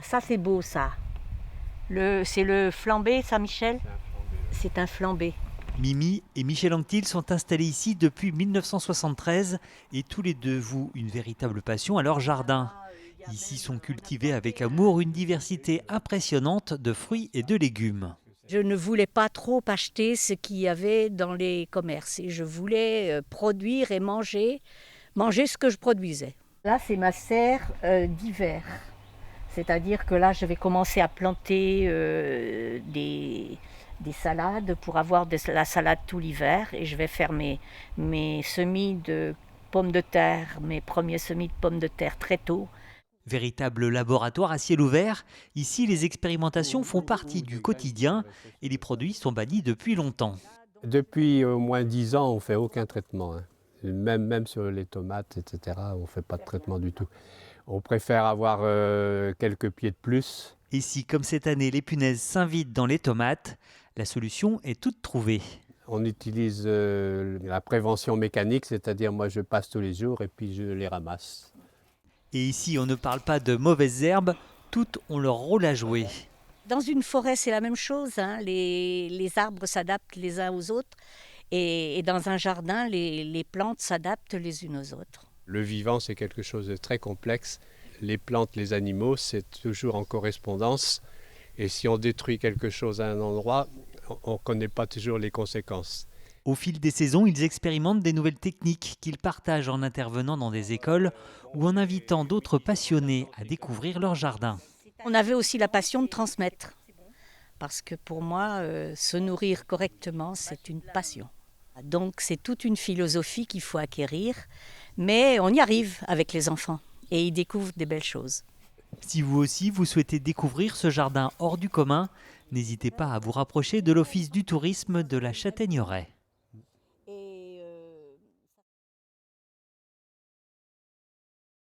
Ça c'est beau ça. C'est le flambé Saint-Michel. C'est un flambé. Mimi et Michel Anctil sont installés ici depuis 1973 et tous les deux vouent une véritable passion à leur jardin. Ici sont cultivés avec amour une diversité impressionnante de fruits et de légumes. Je ne voulais pas trop acheter ce qu'il y avait dans les commerces et je voulais produire et manger ce que je produisais. Là, c'est ma serre d'hiver. C'est-à-dire que là, je vais commencer à planter des salades pour avoir de la salade tout l'hiver. Et je vais faire mes semis de pommes de terre, mes premiers semis de pommes de terre très tôt. Véritable laboratoire à ciel ouvert, ici les expérimentations font partie du quotidien et les produits sont bannis depuis longtemps. Depuis au moins 10 ans, on ne fait aucun traitement. Même sur les tomates, etc., on ne fait pas de traitement du tout. On préfère avoir quelques pieds de plus. Et si, comme cette année, les punaises s'invitent dans les tomates, la solution est toute trouvée. On utilise la prévention mécanique, c'est-à-dire moi je passe tous les jours et puis je les ramasse. Et ici, on ne parle pas de mauvaises herbes, toutes ont leur rôle à jouer. Dans une forêt, c'est la même chose. Les arbres s'adaptent les uns aux autres. Et dans un jardin, les plantes s'adaptent les unes aux autres. Le vivant, c'est quelque chose de très complexe. Les plantes, les animaux, c'est toujours en correspondance. Et si on détruit quelque chose à un endroit, on ne connaît pas toujours les conséquences. Au fil des saisons, ils expérimentent des nouvelles techniques qu'ils partagent en intervenant dans des écoles ou en invitant d'autres passionnés à découvrir leur jardin. On avait aussi la passion de transmettre. Parce que pour moi, se nourrir correctement, c'est une passion. Donc c'est toute une philosophie qu'il faut acquérir. Mais on y arrive avec les enfants et ils découvrent des belles choses. Si vous aussi vous souhaitez découvrir ce jardin hors du commun, n'hésitez pas à vous rapprocher de l'Office du tourisme de la Châtaigneraie.